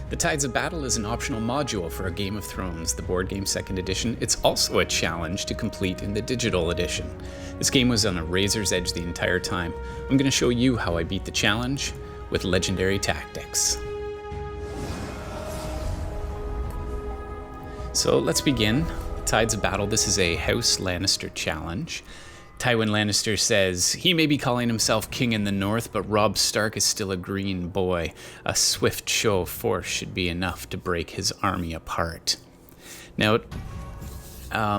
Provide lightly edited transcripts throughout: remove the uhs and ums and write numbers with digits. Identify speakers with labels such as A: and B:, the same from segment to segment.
A: The Tides of Battle is an optional module for a Game of Thrones, the board game 2nd edition. It's also a challenge to complete in the digital edition. This game was on a razor's edge the entire time. I'm going to show you how I beat the challenge with legendary tactics. So let's begin. Tides of Battle, this is a House Lannister challenge. Tywin Lannister says, he may be calling himself king in the north, but Robb Stark is still a green boy. A swift show of force should be enough to break his army apart. Now,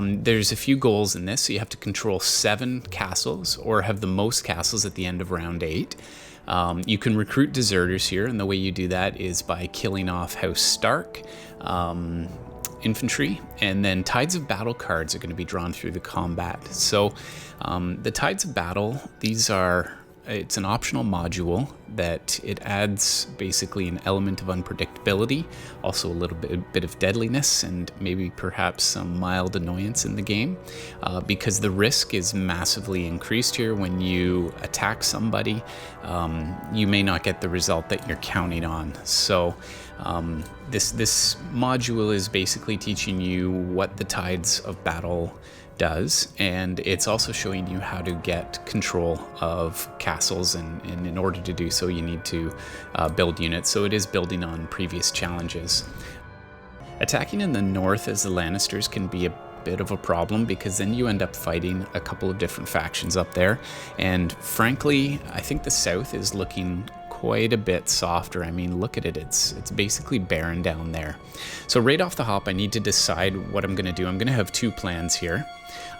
A: there's a few goals in this. So you have to control 7 castles or have the most castles at the end of round 8. You can recruit deserters here, and the way you do that is by killing off House Stark, infantry, and then Tides of Battle cards are going to be drawn through the combat. So the Tides of Battle, it's an optional module that it adds basically an element of unpredictability, also a little bit of deadliness, and maybe perhaps some mild annoyance in the game, because the risk is massively increased here. When you attack somebody, you may not get the result that you're counting on. So this module is basically teaching you what the Tides of Battle does, and it's also showing you how to get control of castles, and in order to do so you need to build units. So it is building on previous challenges. Attacking in the north as the Lannisters can be a bit of a problem, because then you end up fighting a couple of different factions up there, and frankly I think the south is looking quite a bit softer. I mean, look at it, it's basically barren down there. So right off the hop I need to decide what I'm going to do. I'm going to have 2 plans here.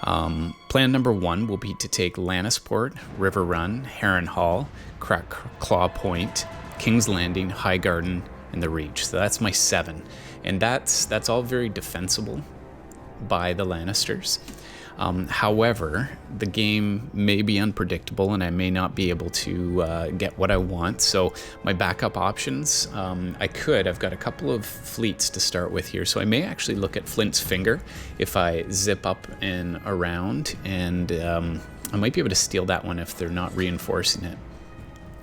A: Plan number 1 will be to take Lannisport, River Run, Harrenhal, Crack Claw Point, King's Landing, Highgarden, and the Reach. So that's my 7, and that's all very defensible by the Lannisters. However, the game may be unpredictable and I may not be able to get what I want. So my backup options, I've got a couple of fleets to start with here. So I may actually look at Flint's Finger if I zip up and around, and I might be able to steal that one if they're not reinforcing it.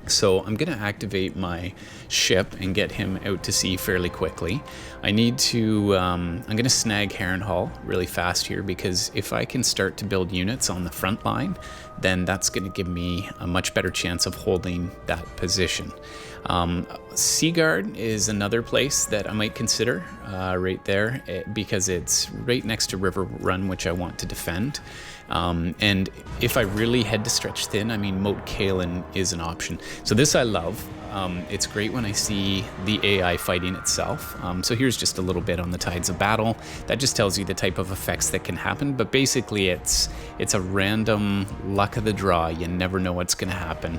A: So I'm going to activate my ship and get him out to sea fairly quickly. I need to, I'm going to snag Harrenhal really fast here, because if I can start to build units on the front line, then that's going to give me a much better chance of holding that position. Seaguard is another place that I might consider right there, because it's right next to River Run, which I want to defend. And if I really had to stretch thin, I mean, Moat Cailin is an option. So this I love. It's great when I see the AI fighting itself. So here's just a little bit on the Tides of Battle. That just tells you the type of effects that can happen, but basically it's a random luck of the draw. You never know what's going to happen.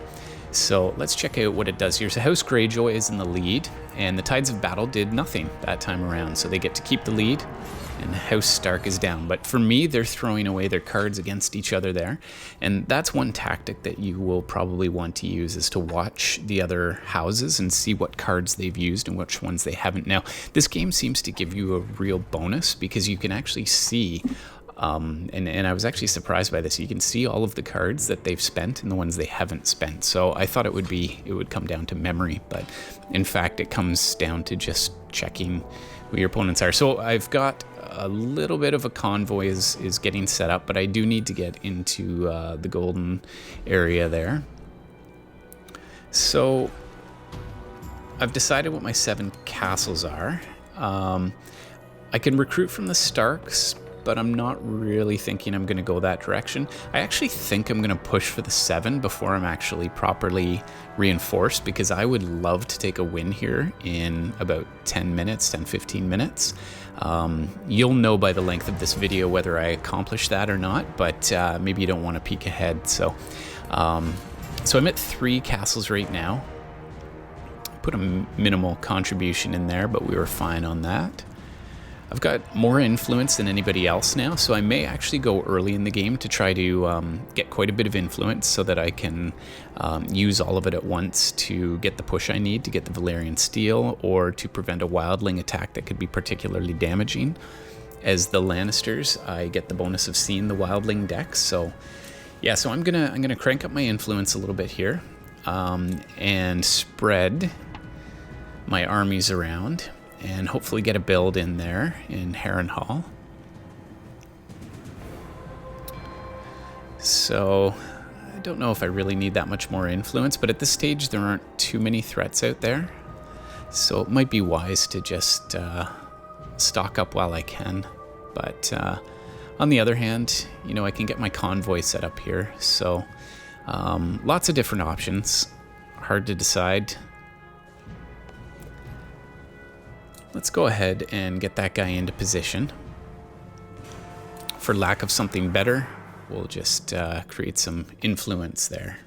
A: So let's check out what it does here. So House Greyjoy is in the lead, and the Tides of Battle did nothing that time around. So they get to keep the lead, and House Stark is down. But for me, they're throwing away their cards against each other there. And that's one tactic that you will probably want to use, is to watch the other houses and see what cards they've used and which ones they haven't. Now, this game seems to give you a real bonus, because you can actually see and I was actually surprised by this. You can see all of the cards that they've spent and the ones they haven't spent. So I thought it would come down to memory, but in fact it comes down to just checking who your opponents are. So I've got a little bit of a convoy is getting set up, but I do need to get into the golden area there. So I've decided what my 7 castles are. I can recruit from the Starks, but I'm not really thinking I'm going to go that direction. I actually think I'm going to push for the 7 before I'm actually properly reinforced, because I would love to take a win here in about 10-15 minutes. You'll know by the length of this video whether I accomplish that or not, but maybe you don't want to peek ahead. So I'm at 3 castles right now. Put a minimal contribution in there, but we were fine on that. I've got more influence than anybody else now, so I may actually go early in the game to try to get quite a bit of influence, so that I can use all of it at once to get the push I need to get the Valyrian Steel, or to prevent a wildling attack that could be particularly damaging. As the Lannisters, I get the bonus of seeing the wildling decks. So yeah, so I'm gonna crank up my influence a little bit here, and spread my armies around and hopefully get a build in there in Harrenhal. So I don't know if I really need that much more influence, but at this stage there aren't too many threats out there. So it might be wise to just stock up while I can. But on the other hand, you know, I can get my convoy set up here. So lots of different options. Hard to decide. Let's go ahead and get that guy into position. For lack of something better, we'll just create some influence there.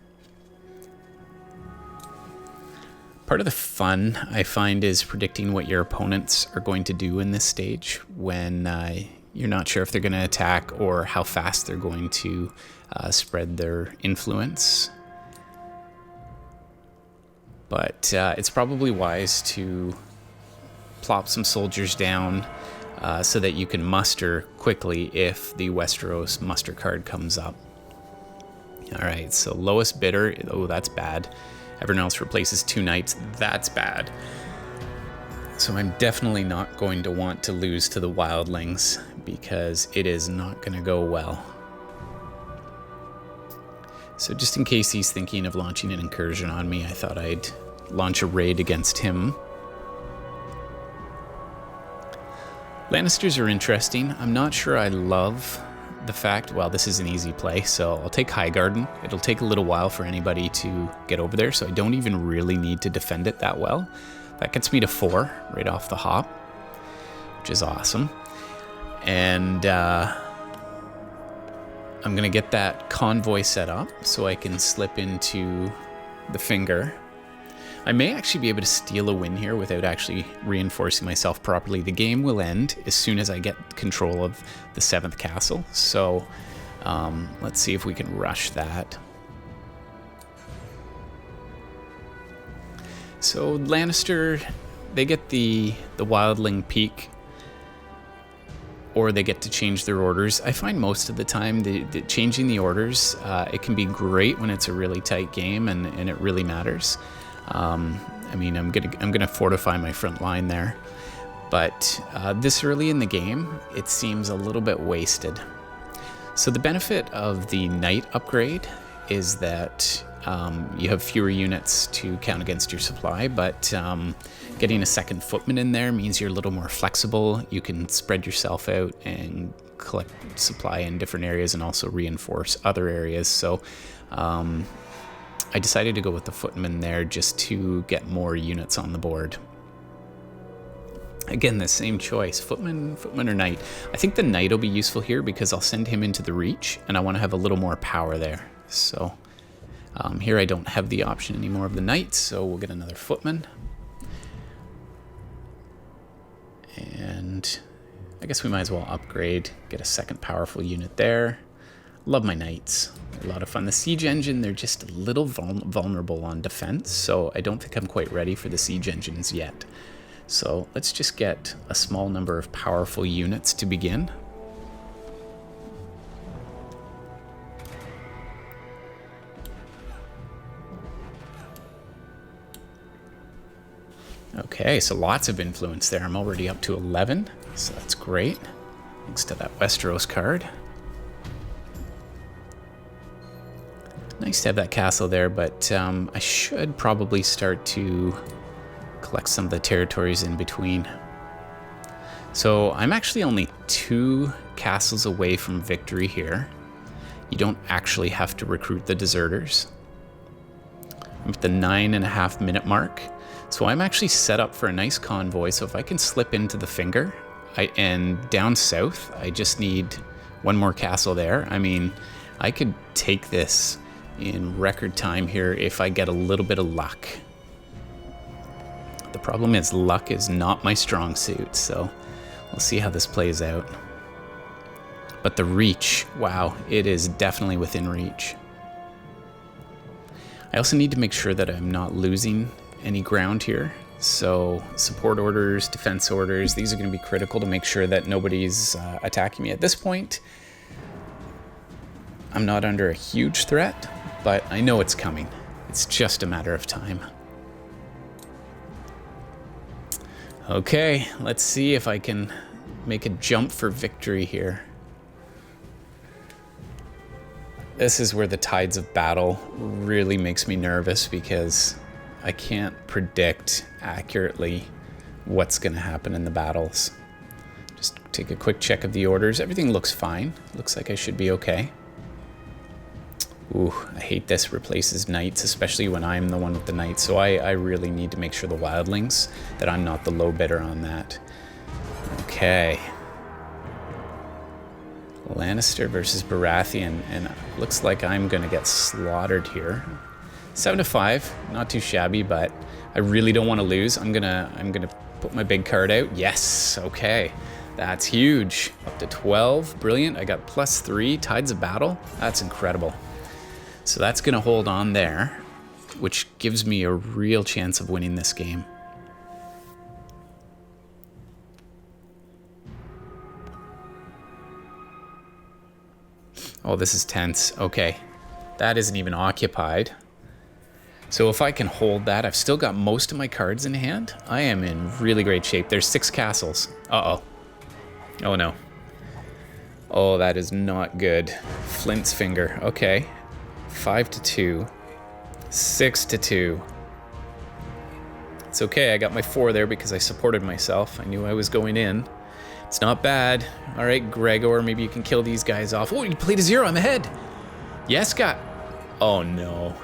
A: Part of the fun, I find, is predicting what your opponents are going to do in this stage when you're not sure if they're going to attack or how fast they're going to spread their influence. But it's probably wise to plop some soldiers down so that you can muster quickly if the Westeros muster card comes up. All right, so lowest bidder. Oh, that's bad. Everyone else replaces 2 knights. That's bad. So I'm definitely not going to want to lose to the wildlings because it is not going to go well. So just in case he's thinking of launching an incursion on me, I thought I'd launch a raid against him. Lannisters are interesting. I'm not sure I love the fact, well, this is an easy play, so I'll take Highgarden. It'll take a little while for anybody to get over there, so I don't even really need to defend it that well. That gets me to 4 right off the hop, which is awesome. And I'm going to get that convoy set up so I can slip into the finger. I may actually be able to steal a win here without actually reinforcing myself properly. The game will end as soon as I get control of the 7th castle. So let's see if we can rush that. So Lannister, they get the wildling peak, or they get to change their orders. I find most of the time the changing the orders, it can be great when it's a really tight game and it really matters. I mean, I'm gonna fortify my front line there, but this early in the game, it seems a little bit wasted. So the benefit of the knight upgrade is that you have fewer units to count against your supply, but getting a 2nd footman in there means you're a little more flexible. You can spread yourself out and collect supply in different areas and also reinforce other areas. So I decided to go with the footman there just to get more units on the board. Again, the same choice, footman or knight. I think the knight will be useful here because I'll send him into the reach and I want to have a little more power there. So here I don't have the option anymore of the knight, so we'll get another footman. And I guess we might as well upgrade, get a 2nd powerful unit there. Love my knights. They're a lot of fun. The siege engine, they're just a little vulnerable on defense, so I don't think I'm quite ready for the siege engines yet. So let's just get a small number of powerful units to begin. Okay, so lots of influence there. I'm already up to 11, so that's great. Thanks to that Westeros card. Nice to have that castle there, but I should probably start to collect some of the territories in between. So I'm actually only 2 castles away from victory here. You don't actually have to recruit the deserters. I'm at the 9.5 minute mark. So I'm actually set up for a nice convoy. So if I can slip into the finger and down south, I just need 1 more castle there. I mean, I could take this in record time here if I get a little bit of luck. The problem is luck is not my strong suit, so we'll see how this plays out. But the reach, wow, it is definitely within reach. I also need to make sure that I'm not losing any ground here. So support orders, defense orders, these are going to be critical to make sure that nobody's attacking me. At this point, I'm not under a huge threat, but I know it's coming. It's just a matter of time. Okay, let's see if I can make a jump for victory here. This is where the tides of battle really makes me nervous because I can't predict accurately what's going to happen in the battles. Just take a quick check of the orders. Everything looks fine. Looks like I should be okay. Ooh, I hate this. Replaces knights, especially when I'm the one with the knights. So I really need to make sure the wildlings, that I'm not the low bidder on that. Okay. Lannister versus Baratheon, and it looks like I'm going to get slaughtered here. 7-5, not too shabby, but I really don't want to lose. I'm gonna put my big card out. Yes, okay. That's huge. Up to 12, brilliant. I got +3, Tides of Battle. That's incredible. So that's going to hold on there, which gives me a real chance of winning this game. Oh, this is tense. Okay, that isn't even occupied. So if I can hold that, I've still got most of my cards in hand. I am in really great shape. There's 6 castles. Uh-oh. Oh, no. Oh, that is not good. Flint's finger. Okay. 5-2, 6-2. It's okay, I got my 4 there because I supported myself. I knew I was going in. It's not bad. All right, Gregor, maybe you can kill these guys off. Oh, you played a 0, I'm ahead. Yes, Scott. Oh no.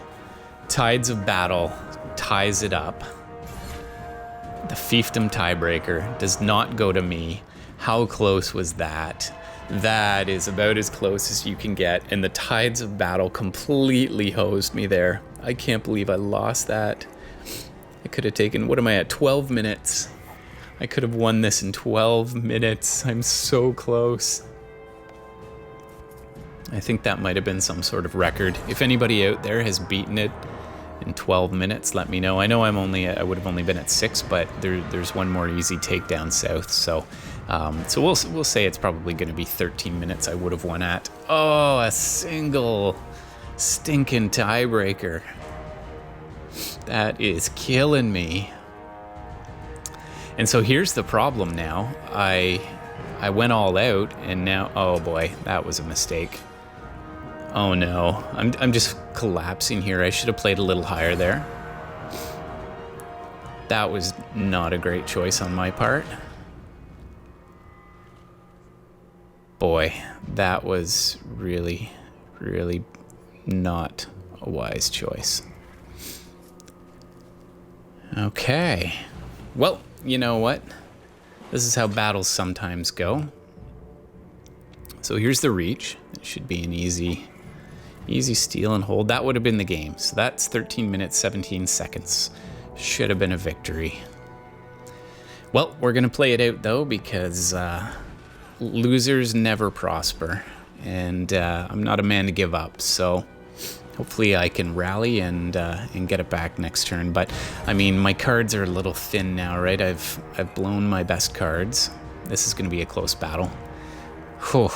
A: Tides of Battle ties it up. The fiefdom tiebreaker does not go to me. How close was that? That is about as close as you can get, and the Tides of Battle completely hosed me there. I can't believe I lost that. I could have taken, what am I at, 12 minutes? I could have won this in 12 minutes. I'm so close. I think that might have been some sort of record. If anybody out there has beaten it in 12 minutes, let me know. I know I would have only been at 6, but there's one more easy takedown south, so we'll say it's probably going to be 13 minutes I would have won at. Oh, a single stinking tiebreaker. That is killing me. And so here's the problem now. I went all out, and now, oh boy, that was a mistake. Oh no, I'm just collapsing here. I should have played a little higher there. That was not a great choice on my part. Boy, that was really, really not a wise choice. Okay. Well, you know what? This is how battles sometimes go. So here's the reach. It should be an easy steal and hold. That would have been the game. So that's 13 minutes, 17 seconds. Should have been a victory. Well, we're going to play it out, though, because losers never prosper. And I'm not a man to give up. So hopefully I can rally and get it back next turn. But, I mean, my cards are a little thin now, right? I've blown my best cards. This is going to be a close battle. Whew.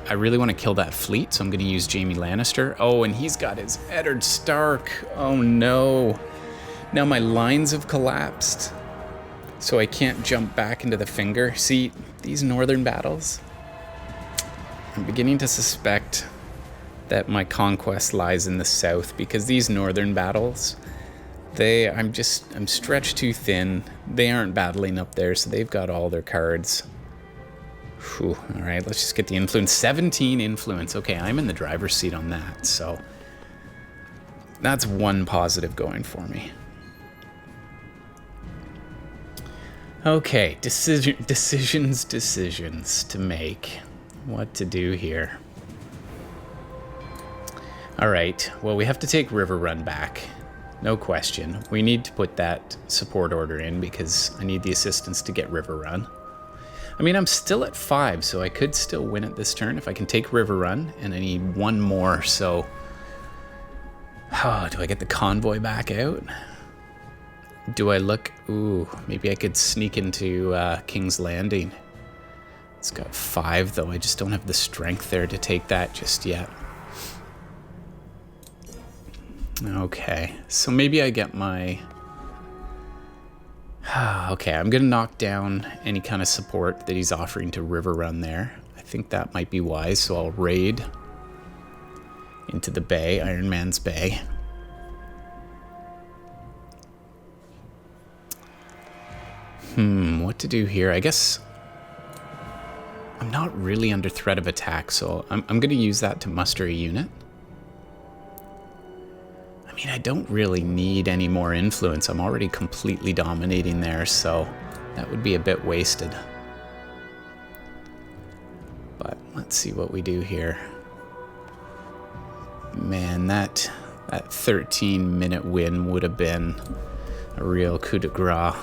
A: I really want to kill that fleet, so I'm going to use Jaime Lannister. Oh, and he's got his Eddard Stark. Oh, no. Now my lines have collapsed, so I can't jump back into the finger. See, these northern battles, I'm beginning to suspect that my conquest lies in the south, because these northern battles, I'm stretched too thin. They aren't battling up there, so they've got all their cards. Whew. All right, let's just get the influence. 17 influence. Okay, I'm in the driver's seat on that, so that's one positive going for me. Okay, decisions to make. What to do here? All right, well, we have to take River Run back. No question. We need to put that support order in because I need the assistance to get River Run. I mean, I'm still at 5, so I could still win it this turn if I can take River Run, and I need one more, so... Oh, do I get the convoy back out? Do I look... Ooh, maybe I could sneak into King's Landing. It's got 5, though. I just don't have the strength there to take that just yet. Okay, so maybe I get my... Okay, I'm going to knock down any kind of support that he's offering to River Run there. I think that might be wise, so I'll raid into the bay, Iron Man's Bay. What to do here? I guess I'm not really under threat of attack, so I'm going to use that to muster a unit. I mean, I don't really need any more influence. I'm already completely dominating there, so that would be a bit wasted. But let's see what we do here. Man, that 13-minute win would have been a real coup de grace.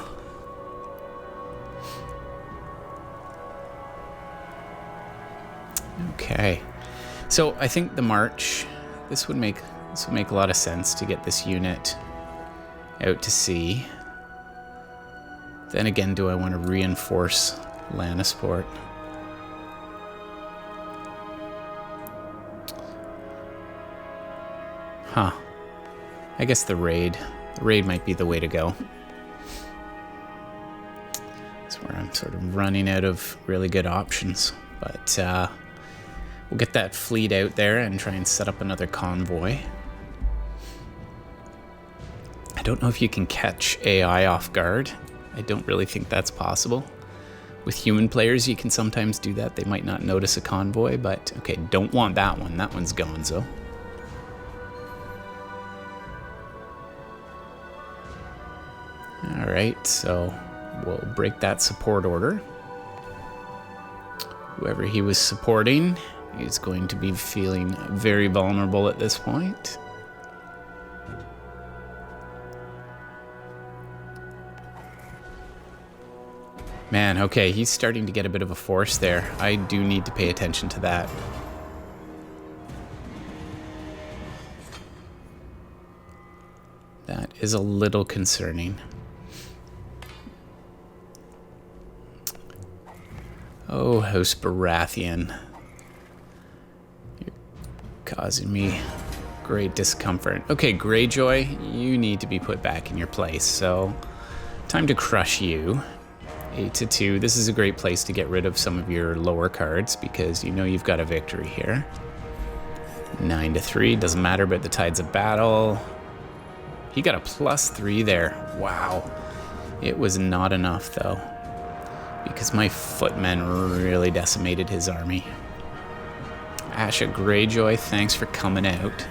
A: Okay, so I think the march, this would make a lot of sense to get this unit out to sea. Then again, do I want to reinforce Lannisport? Huh. I guess the raid might be the way to go. That's where I'm sort of running out of really good options, but we'll get that fleet out there and try and set up another convoy. I don't know if you can catch AI off guard. I don't really think that's possible. With human players, you can sometimes do that. They might not notice a convoy, but okay, don't want that one. That one's gonzo. All right, so we'll break that support order. Whoever he was supporting is going to be feeling very vulnerable at this point. Man, okay, he's starting to get a bit of a force there. I do need to pay attention to that. That is a little concerning. Oh, House Baratheon. You're causing me great discomfort. Okay, Greyjoy, you need to be put back in your place, so time to crush you. 8-2. This is a great place to get rid of some of your lower cards because you know you've got a victory here. 9-3. Doesn't matter about the tides of battle. He got a +3 there. Wow. It was not enough, though, because my footmen really decimated his army. Asha Greyjoy, thanks for coming out.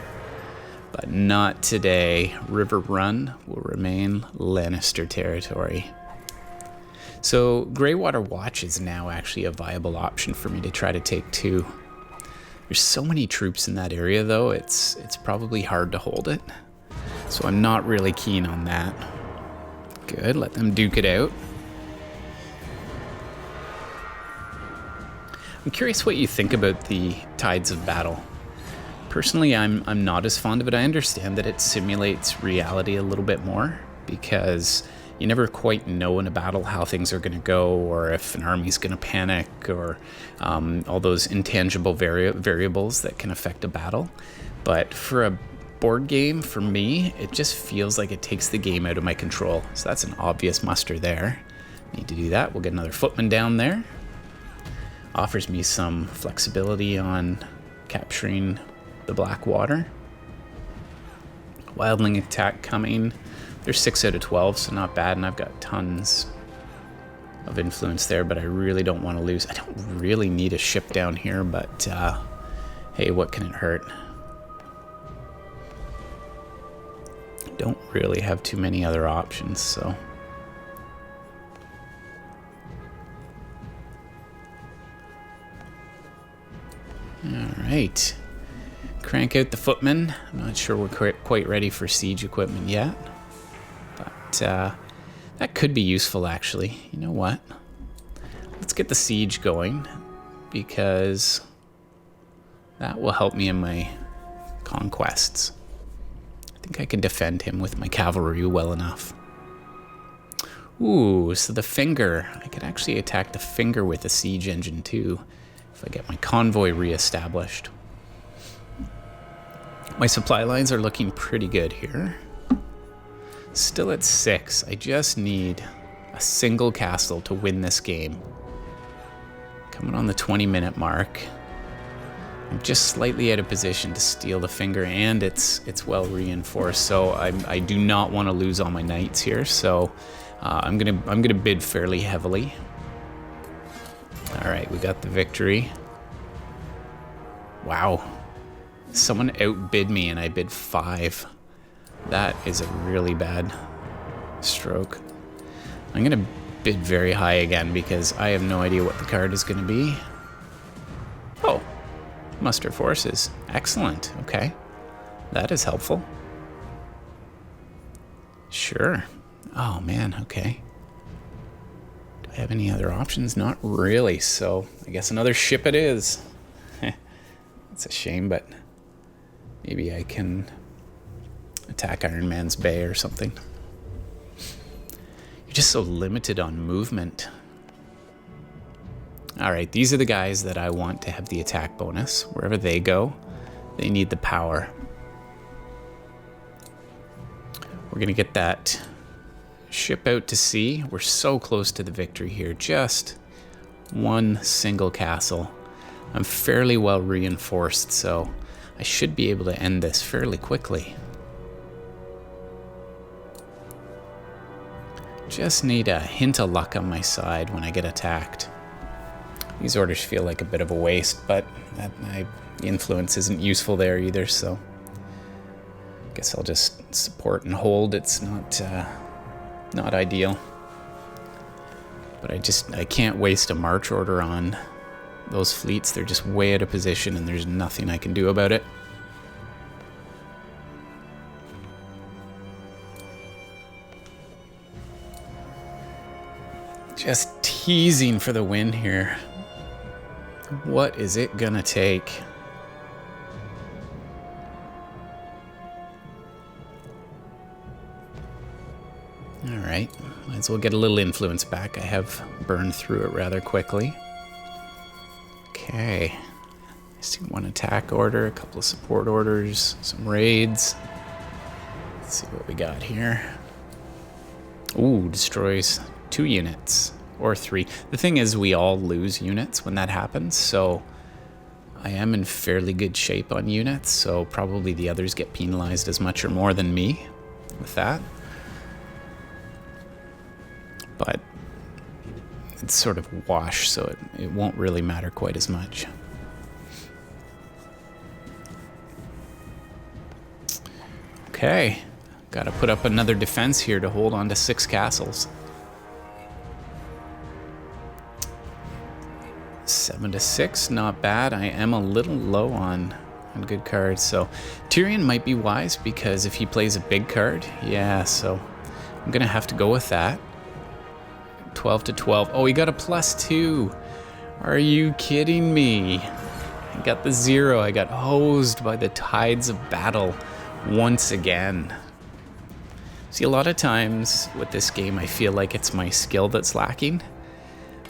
A: But not today. River Run will remain Lannister territory. So Greywater Watch is now actually a viable option for me to try to take too. There's so many troops in that area, though, it's probably hard to hold it. So I'm not really keen on that. Good, let them duke it out. I'm curious what you think about the tides of battle. Personally, I'm not as fond of it. I understand that it simulates reality a little bit more because you never quite know in a battle how things are going to go, or if an army's going to panic, or all those intangible variables that can affect a battle. But for a board game, for me, it just feels like it takes the game out of my control. So that's an obvious muster there. Need to do that. We'll get another footman down there. Offers me some flexibility on capturing the Blackwater. Wildling attack coming. They're 6 out of 12, so not bad, and I've got tons of influence there, but I really don't want to lose. I don't really need a ship down here, but hey, what can it hurt? Don't really have too many other options, so. All right. Crank out the footmen. I'm not sure we're quite ready for siege equipment yet. But that could be useful, actually. You know what? Let's get the siege going, because that will help me in my conquests. I think I can defend him with my cavalry well enough. Ooh, so the finger. I could actually attack the finger with a siege engine, too, if I get my convoy reestablished. My supply lines are looking pretty good here. Still at 6. I just need a single castle to win this game. Coming on the 20-minute mark. I'm just slightly out of position to steal the finger, and it's well reinforced, so I do not want to lose all my knights here, so I'm gonna bid fairly heavily. All right, we got the victory. Wow, someone outbid me and I bid 5. That is a really bad stroke. I'm gonna bid very high again because I have no idea what the card is gonna be. Oh, muster forces. Excellent. Okay, that is helpful. Sure. Oh man, okay. Do I have any other options? Not really, so I guess another ship it is. It's a shame, but maybe I can attack Iron Man's Bay or something. You're just so limited on movement. All right, these are the guys that I want to have the attack bonus. Wherever they go, they need the power. We're gonna get that ship out to sea. We're so close to the victory here. Just one single castle. I'm fairly well reinforced, so I should be able to end this fairly quickly. Just need a hint of luck on my side when I get attacked. These orders feel like a bit of a waste, but my influence isn't useful there either, so I guess I'll just support and hold. It's not ideal. But I can't waste a march order on those fleets. They're just way out of position and there's nothing I can do about it. Just teasing for the win here. What is it gonna take? All right, might as well get a little influence back. I have burned through it rather quickly. Okay, I see one attack order, a couple of support orders, some raids. Let's see what we got here. Ooh, destroys 2 units or 3. The thing is, we all lose units when that happens, so I am in fairly good shape on units, so probably the others get penalized as much or more than me with that. But it's sort of wash, so it won't really matter quite as much. Okay, gotta put up another defense here to hold on to 6 castles. 7 to 6, not bad. I am a little low on good cards, so Tyrion might be wise because if he plays a big card, yeah, so I'm gonna have to go with that. 12 to 12. Oh, he got a +2. Are you kidding me? I got the 0. I got hosed by the tides of battle once again. See, a lot of times with this game, I feel like it's my skill that's lacking.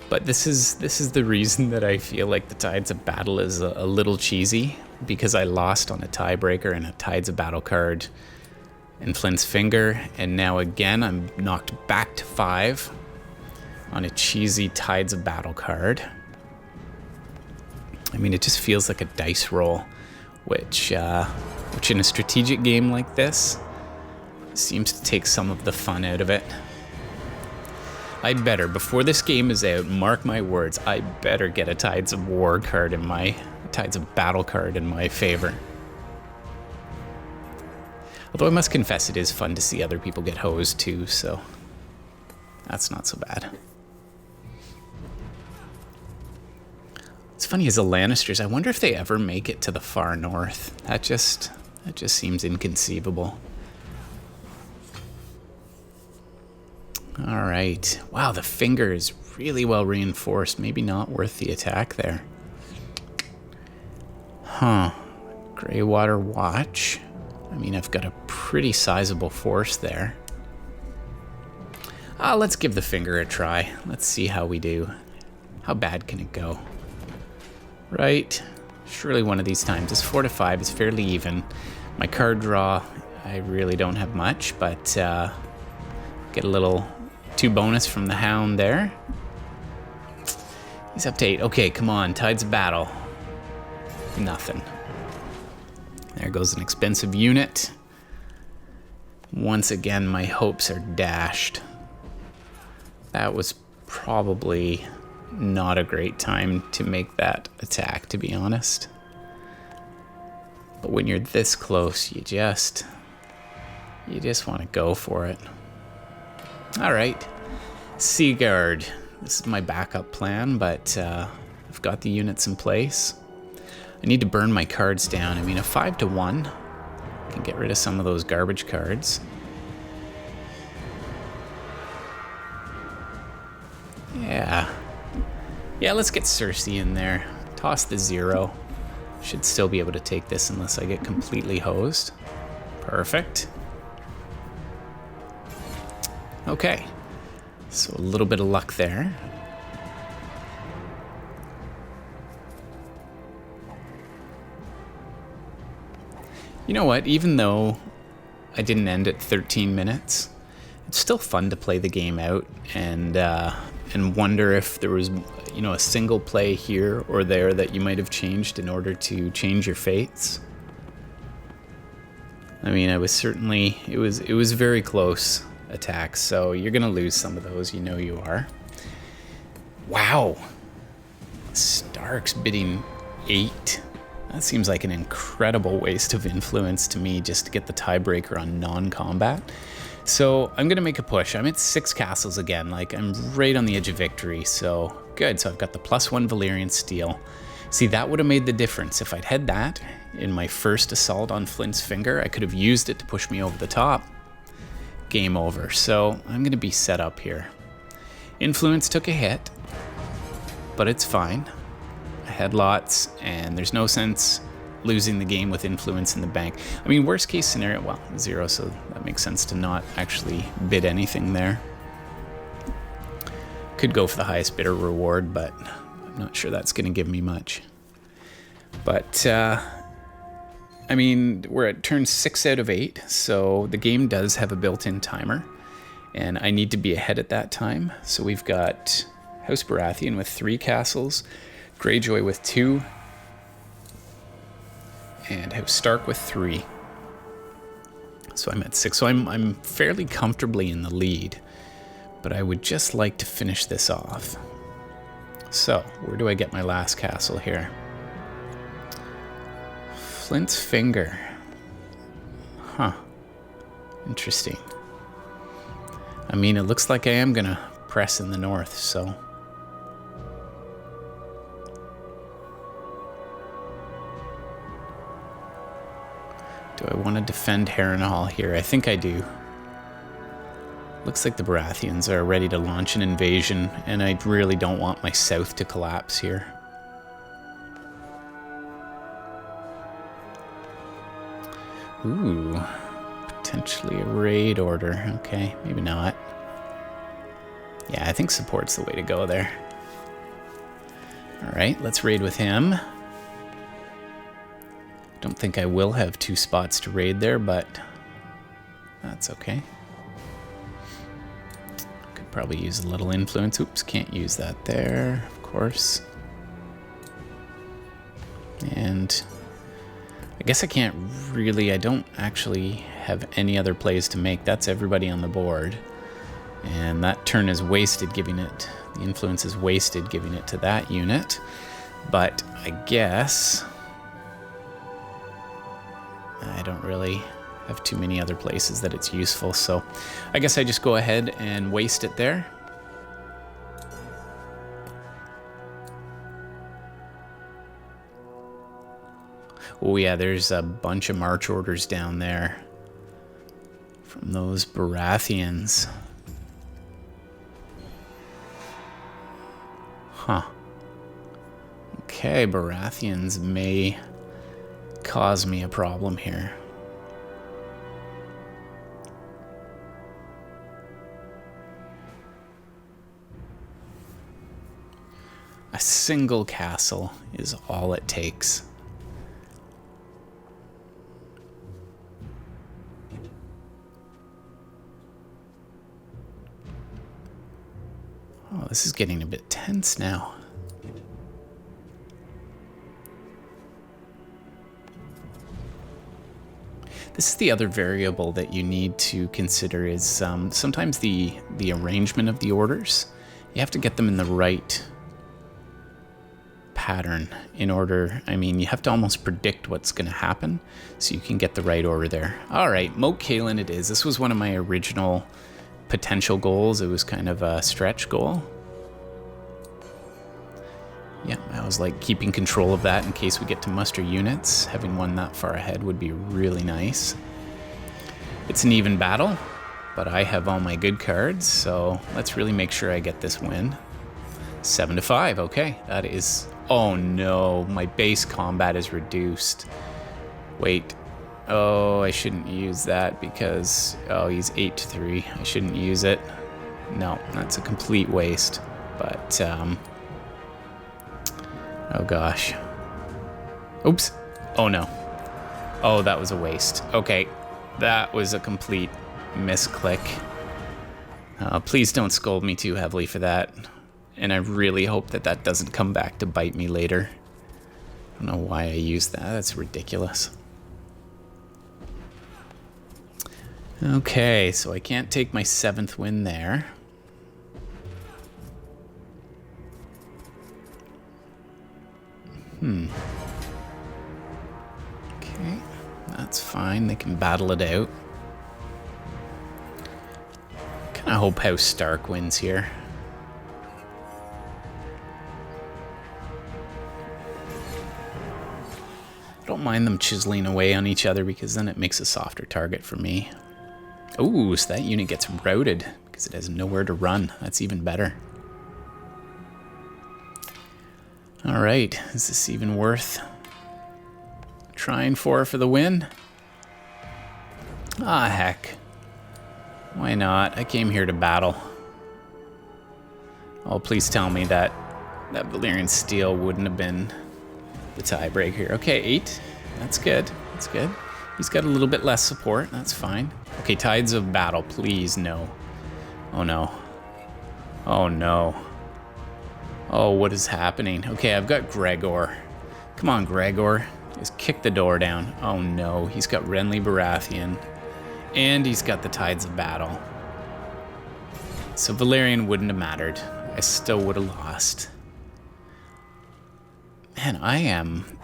A: But this is the reason that I feel like the Tides of Battle is a little cheesy, because I lost on a tiebreaker and a Tides of Battle card in Flint's Finger, and now again I'm knocked back to 5 on a cheesy Tides of Battle card. I mean, it just feels like a dice roll, which in a strategic game like this seems to take some of the fun out of it. I'd better, before this game is out, mark my words, I better get a Tides of War card in my, Tides of Battle card in my favor. Although I must confess it is fun to see other people get hosed too, so that's not so bad. It's funny, as the Lannisters, I wonder if they ever make it to the far north. That just seems inconceivable. All right. Wow, the finger is really well reinforced. Maybe not worth the attack there. Huh. Greywater Watch. I mean, I've got a pretty sizable force there. Let's give the finger a try. Let's see how we do. How bad can it go? Right. Surely one of these times. This 4 to 5 is fairly even. My card draw, I really don't have much, but get a little 2 bonus from the Hound there. He's up to 8. Okay, come on. Tides of Battle. Nothing. There goes an expensive unit. Once again, my hopes are dashed. That was probably not a great time to make that attack, to be honest. But when you're this close, you just want to go for it. All right. Seaguard. This is my backup plan, but I've got the units in place. I need to burn my cards down. I mean, a 5-1 can get rid of some of those garbage cards. Yeah, let's get Cersei in there. Toss the 0. Should still be able to take this unless I get completely hosed. Perfect. Okay, so a little bit of luck there. You know what? Even though I didn't end at 13 minutes, it's still fun to play the game out and wonder if there was, a single play here or there that you might have changed in order to change your fates. I mean, I was certainly, it was very close attacks, so you're gonna lose some of those, you are. Wow. Stark's bidding 8. That seems like an incredible waste of influence to me just to get the tiebreaker on non-combat. So I'm going to make a push. I'm at 6 castles again. Like, I'm right on the edge of victory. So good. So I've got the +1 Valyrian steel. See, that would have made the difference. If I'd had that in my first assault on Flint's Finger, I could have used it to push me over the top. Game over. So I'm going to be set up here. Influence took a hit, but it's fine. I had lots, and there's no sense losing the game with influence in the bank. I mean, worst case scenario, well, 0, so that makes sense to not actually bid anything there. Could go for the highest bidder reward, but I'm not sure that's going to give me much. But, I mean, we're at turn 6 out of 8, so the game does have a built-in timer, and I need to be ahead at that time. So we've got House Baratheon with 3 castles, Greyjoy with 2, and House Stark with 3. So I'm at 6. So I'm fairly comfortably in the lead, but I would just like to finish this off. So where do I get my last castle here? Flint's Finger. Huh. Interesting. I mean, it looks like I am gonna press in the north, so. Do I want to defend Harrenhal here? I think I do. Looks like the Baratheons are ready to launch an invasion, and I really don't want my south to collapse here. Ooh, potentially a raid order. Okay, maybe not. Yeah, I think support's the way to go there. All right, let's raid with him. Don't think I will have 2 spots to raid there, but that's okay. Could probably use a little influence. Oops, can't use that there, of course. And I guess I can't really, I don't actually have any other plays to make. That's everybody on the board. And that turn is wasted giving it, the influence is wasted giving it to that unit. But I guess I don't really have too many other places that it's useful, so I guess I just go ahead and waste it there. Oh yeah, there's a bunch of march orders down there from those Baratheons. Huh. Okay, Baratheons may cause me a problem here. A single castle is all it takes. This is getting a bit tense now. This is the other variable that you need to consider is sometimes the arrangement of the orders. You have to get them in the right pattern in order. I mean, you have to almost predict what's going to happen so you can get the right order there. All right, Moat Cailin it is. This was one of my original potential goals. It was kind of a stretch goal. Yeah, I was like keeping control of that in case we get to muster units. Having one that far ahead would be really nice. It's an even battle, but I have all my good cards, so let's really make sure I get this win. 7-5, okay. That is... Oh no, my base combat is reduced. Wait. Oh, I shouldn't use that because... Oh, he's 8-3. I shouldn't use it. No, that's a complete waste. But, oh gosh. Oops. Oh no. Oh, that was a waste. Okay. That was a complete misclick. Please don't scold me too heavily for that. And I really hope that that doesn't come back to bite me later. I don't know why I used that. That's ridiculous. Okay, so I can't take my 7th win there. Okay, that's fine. They can battle it out. Kind of hope House Stark wins here. I don't mind them chiseling away on each other because then it makes a softer target for me. Ooh, so that unit gets routed because it has nowhere to run. That's even better. All right, is this even worth trying for the win? Ah, heck. Why not? I came here to battle. Oh, please tell me that Valyrian Steel wouldn't have been the tiebreaker here. Okay, 8. That's good. That's good. He's got a little bit less support. That's fine. Okay, Tides of Battle, please, no. Oh, no. Oh, no. Oh, what is happening? Okay, I've got Gregor. Come on, Gregor. Just kick the door down. Oh, no. He's got Renly Baratheon. And he's got the Tides of Battle. So Valyrian wouldn't have mattered. I still would have lost. Man, I am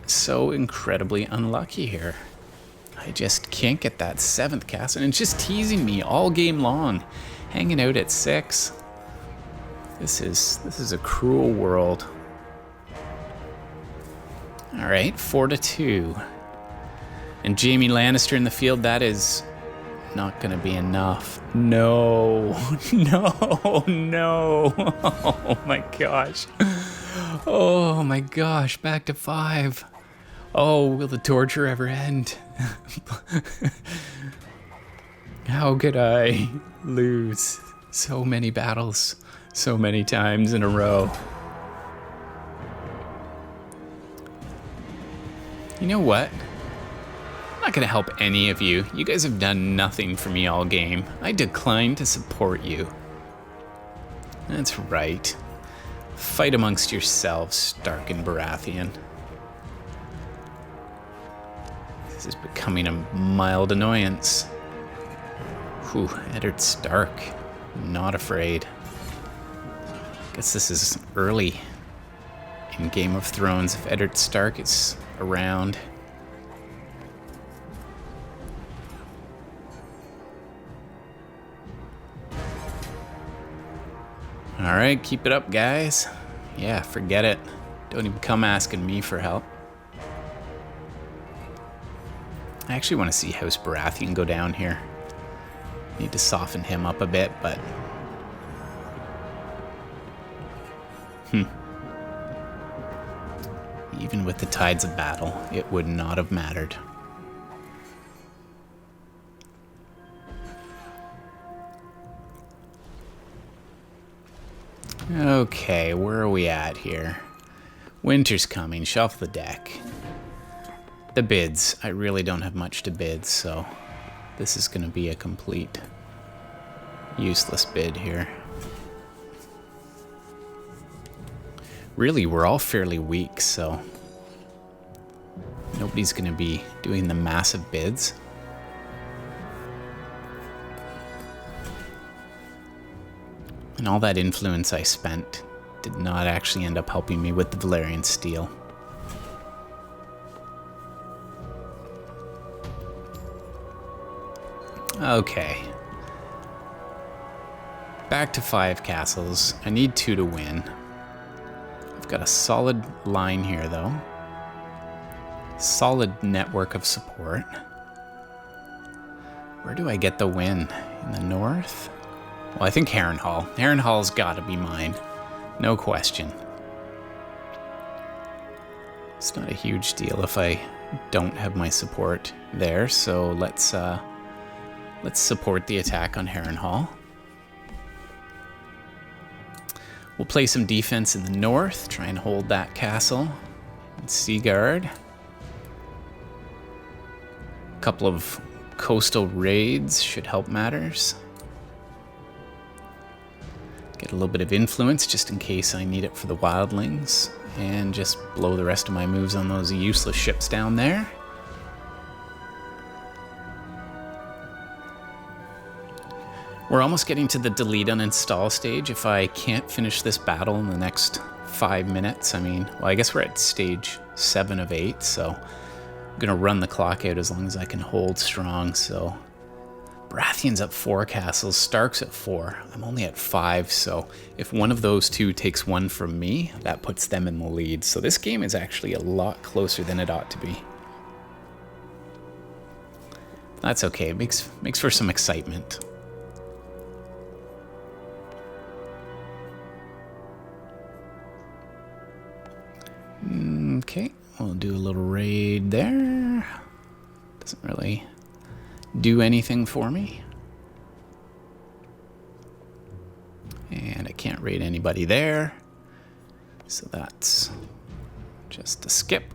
A: so incredibly unlucky here. I just can't get that 7th cast, and it's just teasing me all game long, hanging out at 6. This is a cruel world. All right, 4-2, and Jaime Lannister in the field. That is not going to be enough. No, no, no! Oh my gosh! Oh my gosh, back to 5. Oh, will the torture ever end? How could I lose so many battles so many times in a row? You know what? I'm not gonna help any of you. You guys have done nothing for me all game. I decline to support you. That's right. Fight amongst yourselves, Stark and Baratheon. This is becoming a mild annoyance. Whew, Eddard Stark. Not afraid. Guess this is early in Game of Thrones if Eddard Stark is around. Alright, keep it up, guys. Yeah, forget it. Don't even come asking me for help. I actually want to see House Baratheon go down here. Need to soften him up a bit, but... Even with the Tides of Battle, it would not have mattered. Okay, where are we at here? Winter's coming. Shuffle the deck. The bids. I really don't have much to bid, so this is going to be a complete useless bid here. really, we're all fairly weak, so nobody's going to be doing the massive bids. And all that influence I spent did not actually end up helping me with the Valyrian steel. Okay. Back to 5 castles. I need 2 to win. I've got a solid line here, though. Solid network of support. Where do I get the win? In the north? Well, I think Harrenhal. Harrenhal's got to be mine. No question. It's not a huge deal if I don't have my support there, so let's support the attack on Harrenhal. We'll play some defense in the north, try and hold that castle. And Seaguard. A couple of coastal raids should help matters. Get a little bit of influence just in case I need it for the wildlings. And just blow the rest of my moves on those useless ships down there. We're almost getting to the delete uninstall stage. If I can't finish this battle in the next 5 minutes, well, I guess we're at stage 7 of 8, so I'm gonna run the clock out as long as I can hold strong. So Baratheon's at 4 castles, Stark's at 4. I'm only at 5, so if one of those 2 takes 1 from me, that puts them in the lead. So this game is actually a lot closer than it ought to be. That's okay, it makes for some excitement. Okay, we'll do a little raid there. Doesn't really do anything for me. And I can't raid anybody there. So that's just a skip.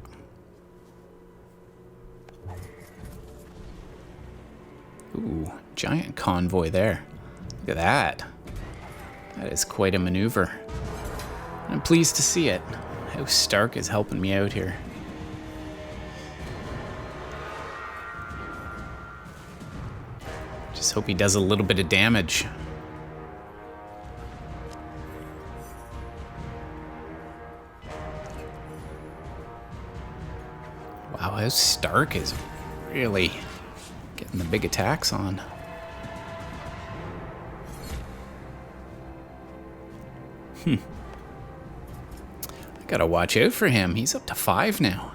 A: Ooh, giant convoy there. Look at that. That is quite a maneuver. I'm pleased to see it. How Stark is helping me out here. Just hope he does a little bit of damage. Wow, how Stark is really getting the big attacks on. Gotta watch out for him. He's up to 5 now.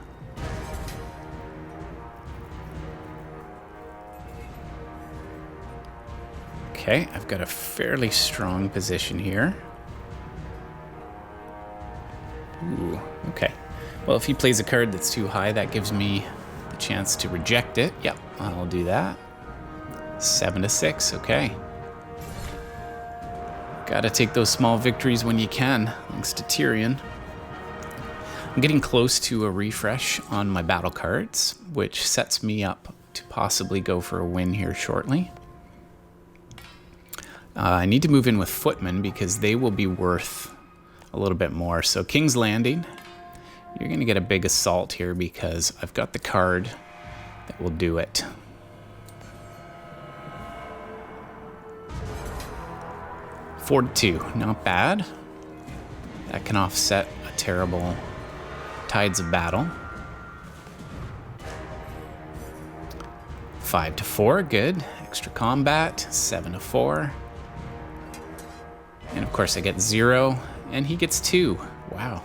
A: Okay, I've got a fairly strong position here. Ooh, okay. Well, if he plays a card that's too high, that gives me the chance to reject it. Yep, I'll do that. 7 to 6, okay. Gotta take those small victories when you can, thanks to Tyrion. I'm getting close to a refresh on my battle cards, which sets me up to possibly go for a win here shortly. I need to move in with footmen because they will be worth a little bit more. So King's Landing, you're going to get a big assault here because I've got the card that will do it. Fortitude, not bad. That can offset a terrible Tides of Battle. 5 to 4, good. Extra combat. 7 to 4. And of course I get 0, and he gets 2. Wow.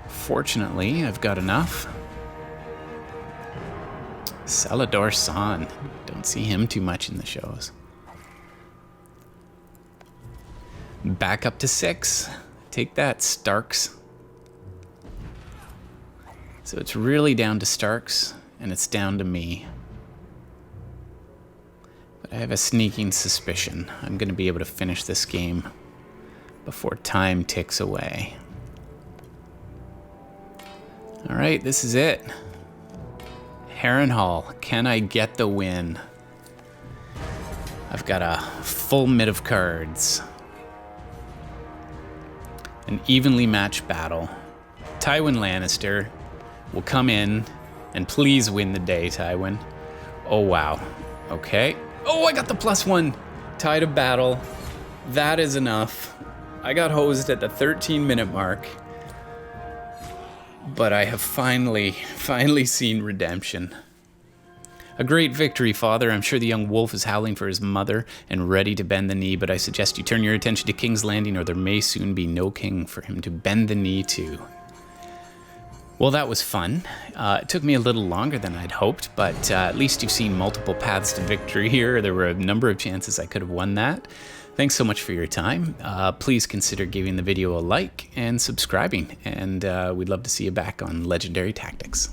A: Fortunately, I've got enough. Salador San. Don't see him too much in the shows. Back up to 6. Take that, Starks. So it's really down to Starks, and it's down to me. But I have a sneaking suspicion I'm going to be able to finish this game before time ticks away. All right, this is it. Harrenhal, can I get the win? I've got a full mitt of cards. an evenly matched battle. Tywin Lannister will come in and please win the day, Tywin. Oh, wow. Okay. Oh, I got the +1. Tide of battle. That is enough. I got hosed at the 13-minute mark. But I have finally seen redemption. A great victory, Father. I'm sure the young wolf is howling for his mother and ready to bend the knee, but I suggest you turn your attention to King's Landing, or there may soon be no king for him to bend the knee to. Well, that was fun. It took me a little longer than I'd hoped, but at least you've seen multiple paths to victory here. There were a number of chances I could have won that. Thanks so much for your time. Please consider giving the video a like and subscribing, and we'd love to see you back on Legendary Tactics.